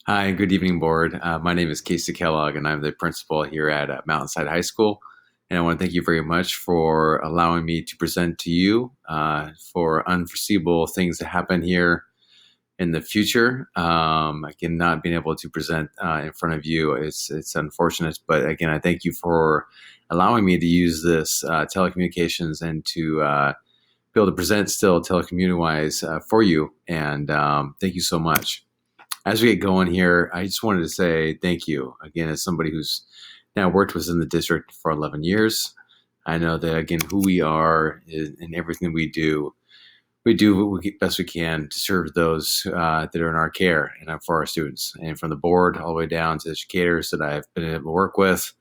Hi, good evening, board. My name is Casey Kellogg, and I'm the principal here at Mountainside High School. And I want to thank you very much for allowing me to present to you for unforeseeable things that happen here in the future. Again, not being able to present in front of you, it's unfortunate. But again, I thank you for allowing me to use this telecommunications and to be able to present still telecommunity-wise for you. And thank you so much. As we get going here, I just wanted to say thank you again as somebody who's now worked within the district for 11 years. I know that again who we are in everything we do what best we can to serve those that are in our care and for our students. And from the board all the way down to educators that I've been able to work with,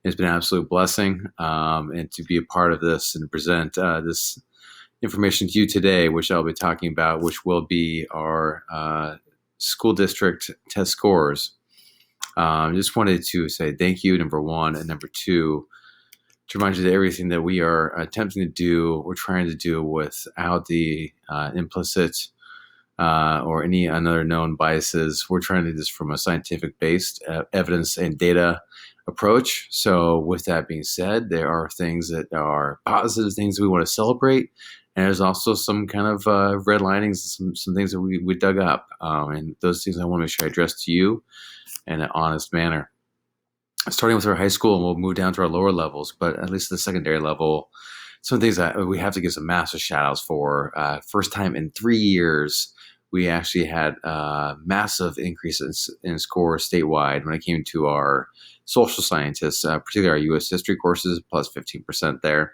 it's been an absolute blessing. And to be a part of this and present this information to you today, which I'll be talking about, which will be our school district test scores. Just wanted to say thank you, number one, and number two, to remind you that everything that we are attempting to do, we're trying to do without the implicit or any other known biases. We're trying to do this from a scientific-based evidence and data approach. So with that being said, there are things that are positive things that we want to celebrate. And there's also some kind of red linings, some things that we dug up. And those things I want to make sure I address to you in an honest manner. Starting with our high school, and we'll move down to our lower levels, but at least the secondary level, some things that we have to give some massive shout outs for. First time in 3 years, we actually had massive increases in scores statewide when it came to our social scientists, particularly our U.S. history courses, plus 15% there.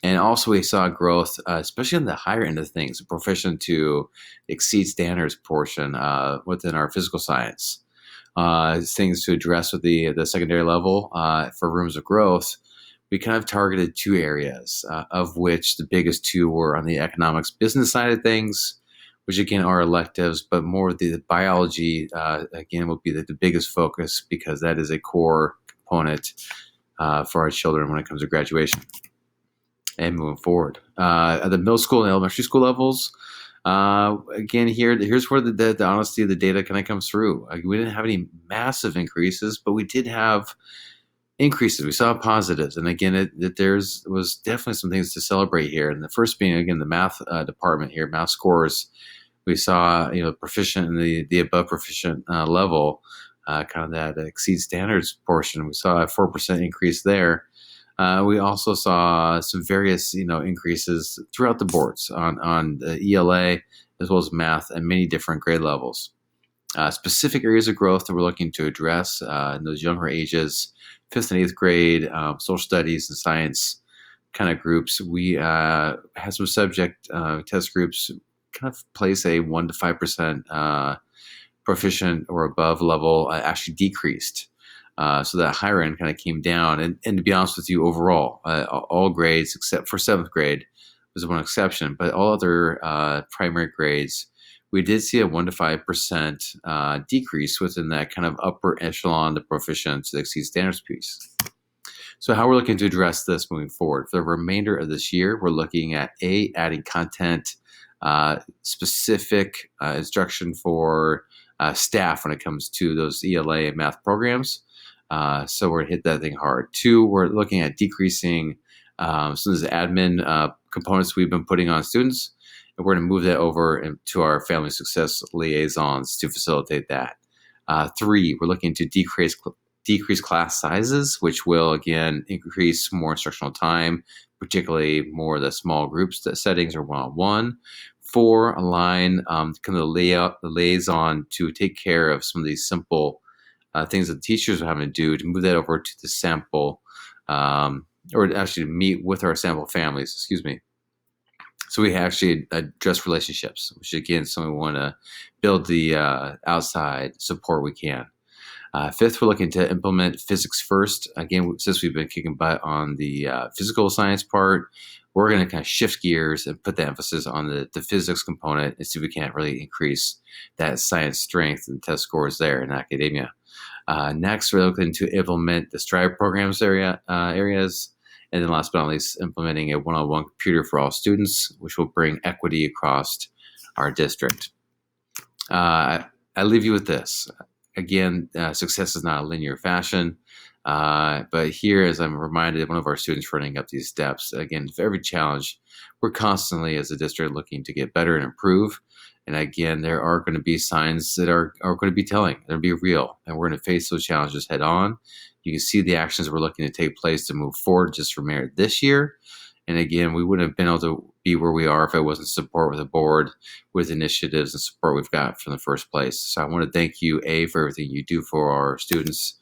And also we saw growth, especially on the higher end of things, proficient to exceed standards portion within our physical science. Things to address with the secondary level for rooms of growth, we kind of targeted two areas, of which the biggest two were on the economics business side of things, which again are electives, but more the biology, again, will be the biggest focus because that is a core component for our children when it comes to graduation and moving forward. At the middle school and elementary school levels, again, here's where the honesty of the data kind of comes through. We didn't have any massive increases, but we did have increases. We saw positives, and again, was definitely some things to celebrate here. And the first being again the math department here, math scores. We saw proficient in the above proficient level, kind of that exceed standards portion. We saw a 4% increase there. We also saw some various, increases throughout the boards on the ELA as well as math and many different grade levels. Specific areas of growth that we're looking to address in those younger ages, 5th and 8th grade, social studies and science kind of groups. We had some subject test groups kind of place a 1 to 5% proficient or above level actually decreased. So that higher end kind of came down. And to be honest with you, overall, all grades except for 7th grade was one exception, but all other primary grades, we did see a 1 to 5% decrease within that kind of upper echelon, the proficient to exceed standards piece. So how we're looking to address this moving forward. For the remainder of this year, we're looking at adding content, specific instruction for staff when it comes to those ELA and math programs. So we're going to hit that thing hard. 2, we're looking at decreasing some of the admin components we've been putting on students, and we're going to move that over to our family success liaisons to facilitate that. 3, we're looking to decrease class sizes, which will again increase more instructional time, particularly more of the small groups settings or one-on-one. 4, align kind of the liaison to take care of some of these simple things that the teachers are having to do to move that over to the sample, or actually meet with our sample families, excuse me. So we actually address relationships, which again, something we want to build the outside support we can. 5th, we're looking to implement physics first. Again, since we've been kicking butt on the physical science part, we're going to kind of shift gears and put the emphasis on the physics component and see if we can't really increase that science strength and test scores there in academia. Next, we're looking to implement the STRIVE programs areas. And then last but not least, implementing a one-on-one computer for all students, which will bring equity across our district. I leave you with this. again, success is not a linear fashion. But here, as I'm reminded, one of our students running up these steps, again, for every challenge, we're constantly as a district looking to get better and improve. And again, there are going to be signs that are going to be telling, they're going to be real, and we're going to face those challenges head on. You can see the actions we're looking to take place to move forward just from merit this year. And again, we wouldn't have been able to be where we are if it wasn't support with the board, with initiatives and support we've got from the first place. So I want to thank you, A, for everything you do for our students,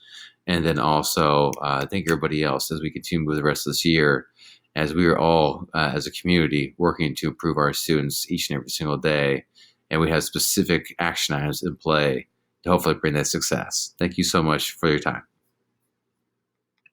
and then also thank everybody else as we continue with the rest of this year, as we are all, as a community, working to improve our students each and every single day. And we have specific action items in play to hopefully bring that success. Thank you so much for your time.